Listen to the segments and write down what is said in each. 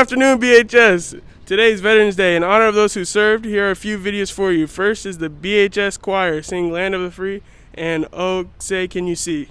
afternoon, BHS. Today is Veterans Day. In honor of those who served, here are a few videos for you. First is the BHS Choir singing Land of the Free and Oh Say Can You See.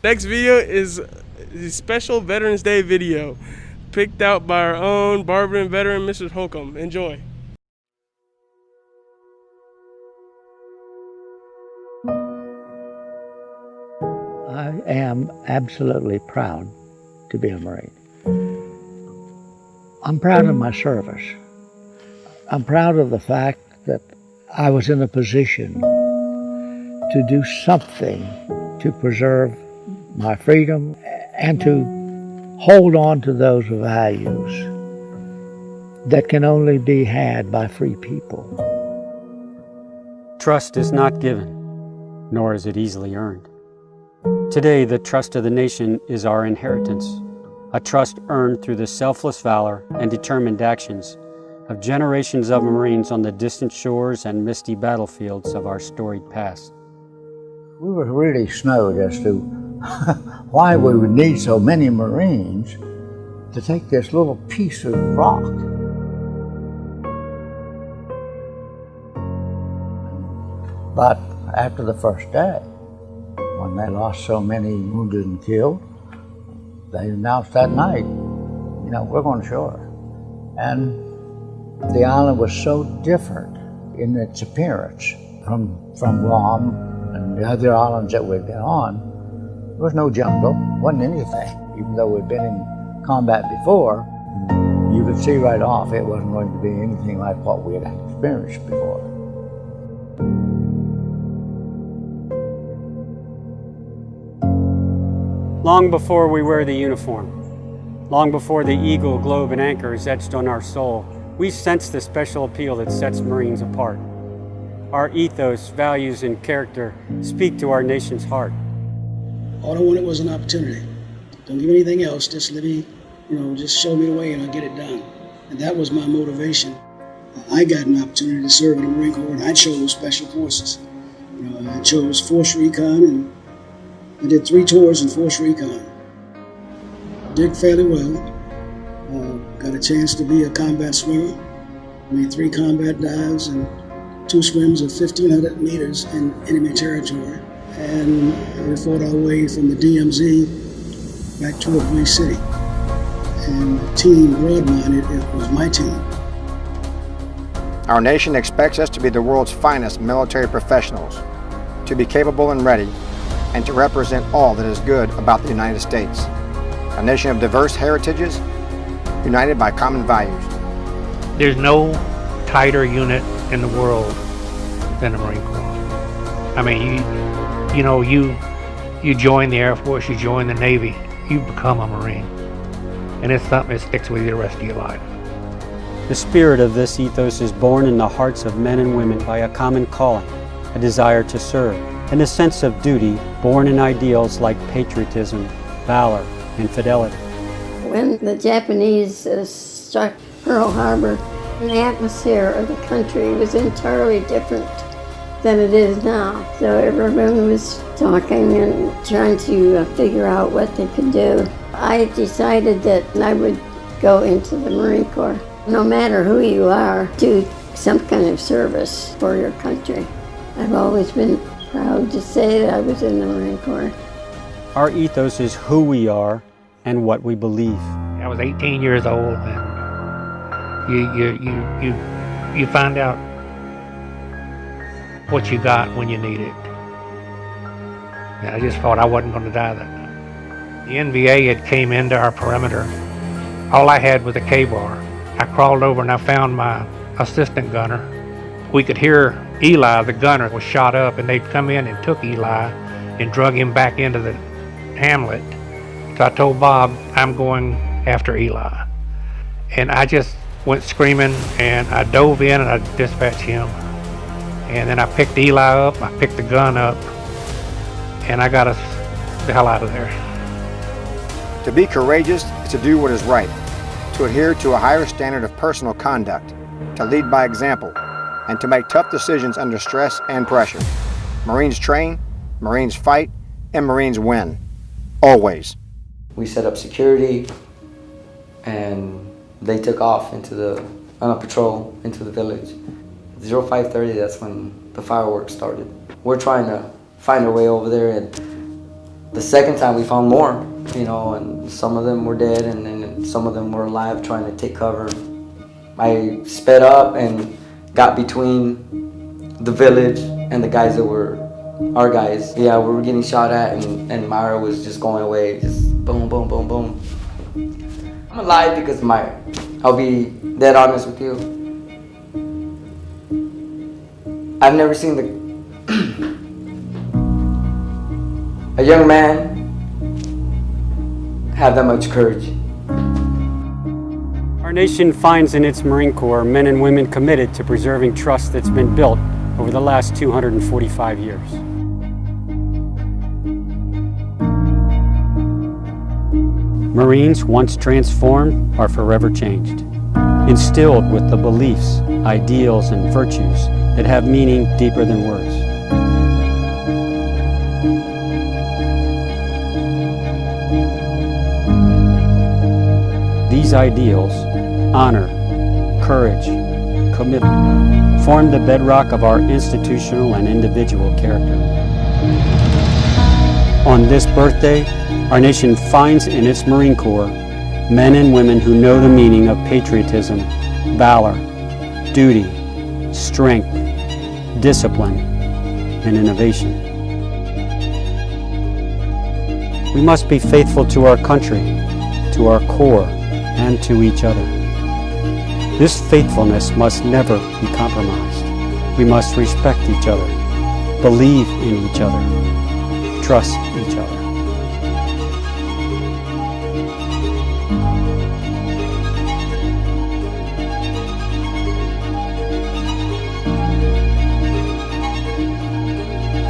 Next video is the special Veterans Day video picked out by our own Barbara and veteran, Mrs. Holcomb. Enjoy. I am absolutely proud to be a Marine. I'm proud of my service. I'm proud of the fact that I was in a position to do something to preserve my freedom and to hold on to those values that can only be had by free people. Trust is not given, nor is it easily earned. Today, the trust of the nation is our inheritance, a trust earned through the selfless valor and determined actions of generations of Marines on the distant shores and misty battlefields of our storied past. We were really snowed as to why we would need so many Marines to take this little piece of rock. But after the first day, when they lost so many wounded and killed, they announced that night, we're going ashore. And the island was so different in its appearance from Guam and the other islands that we'd been on. There was no jungle, wasn't anything. Even though we'd been in combat before, you could see right off it wasn't going to be anything like what we had experienced before. Long before we wear the uniform, long before the eagle, globe, and anchor is etched on our soul, we sense the special appeal that sets Marines apart. Our ethos, values, and character speak to our nation's heart. All I wanted was an opportunity. Don't give me anything else, just let me, just show me the way and I'll get it done. And that was my motivation. I got an opportunity to serve in the Marine Corps and I chose Special Forces. I chose Force Recon and I did 3 tours in Force Recon. Did fairly well. Got a chance to be a combat swimmer. Made 3 combat dives and 2 swims of 1,500 meters in enemy territory. And we fought our way from the DMZ back to Hawaii City. And the team Broadmine, it was my team. Our nation expects us to be the world's finest military professionals, to be capable and ready, and to represent all that is good about the United States, a nation of diverse heritages, united by common values. There's no tighter unit in the world than the Marine Corps. I mean, you join the Air Force, you join the Navy, you become a Marine. And it's something that sticks with you the rest of your life. The spirit of this ethos is born in the hearts of men and women by a common calling, a desire to serve, and a sense of duty born in ideals like patriotism, valor, and fidelity. When the Japanese struck Pearl Harbor, the atmosphere of the country was entirely different than it is now. So everyone was talking and trying to figure out what they could do. I decided that I would go into the Marine Corps. No matter who you are, do some kind of service for your country. I've always been proud to say that I was in the Marine Corps. Our ethos is who we are and what we believe. I was 18 years old, and you find out what you got when you need it. And I just thought I wasn't going to die that night. The NVA had came into our perimeter. All I had was a K-bar. I crawled over and I found my assistant gunner. We could hear Eli, the gunner, was shot up, and they'd come in and took Eli and drug him back into the hamlet. So I told Bob, I'm going after Eli. And I just went screaming, and I dove in and I dispatched him. And then I picked Eli up, I picked the gun up, and I got us the hell out of there. To be courageous is to do what is right, to adhere to a higher standard of personal conduct, to lead by example, and to make tough decisions under stress and pressure. Marines train, Marines fight, and Marines win. Always. We set up security, and they took off on a patrol into the village. 0530, that's when the fireworks started. We're trying to find our way over there, and The second time we found more, and some of them were dead and then some of them were alive trying to take cover. I sped up and got between the village and the guys that were our guys. Yeah, we were getting shot at and Myra was just going away, just boom, boom, boom, boom. I'm alive because of Myra. I'll be dead honest with you. I've never seen a young man have that much courage. Our nation finds in its Marine Corps men and women committed to preserving trust that's been built over the last 245 years. Marines, once transformed, are forever changed, instilled with the beliefs, ideals, and virtues that have meaning deeper than words. These ideals, honor, courage, commitment, form the bedrock of our institutional and individual character. On this birthday, our nation finds in its Marine Corps men and women who know the meaning of patriotism, valor, duty, strength, discipline, and innovation. We must be faithful to our country, to our Corps, and to each other. This faithfulness must never be compromised. We must respect each other, believe in each other, trust each other.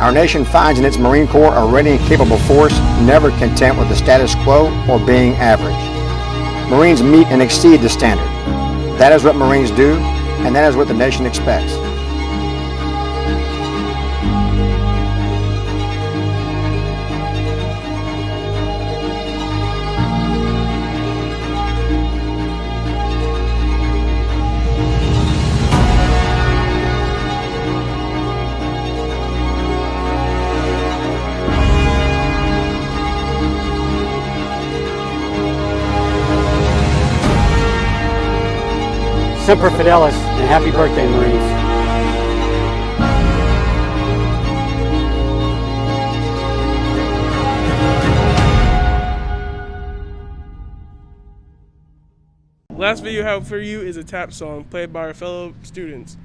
Our nation finds in its Marine Corps a ready and capable force, never content with the status quo or being average. Marines meet and exceed the standard. That is what Marines do, and that is what the nation expects. Semper Fidelis, and happy birthday, Marines. Last video I have for you is a tap song played by our fellow students.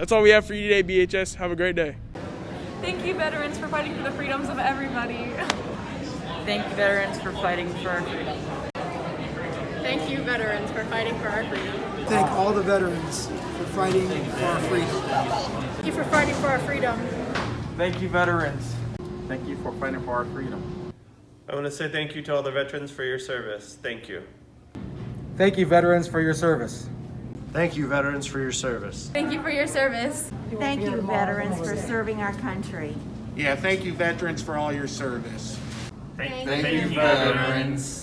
That's all we have for you today, BHS. Have a great day. Thank you, veterans, for fighting for the freedoms of everybody. Thank you, veterans, for fighting for our freedom. Thank you, veterans, for fighting for our freedom. Thank all the veterans for fighting for our freedom. Thank you for fighting for our freedom. Thank you, veterans. Thank you for fighting for our freedom. I want to say thank you to all the veterans for your service. Thank you. Thank you, veterans, for your service. Thank you, veterans, for your service. Thank you for your service. Thank you, veterans, for serving our country. Yeah, thank you, veterans, for all your service. Thank you, veterans.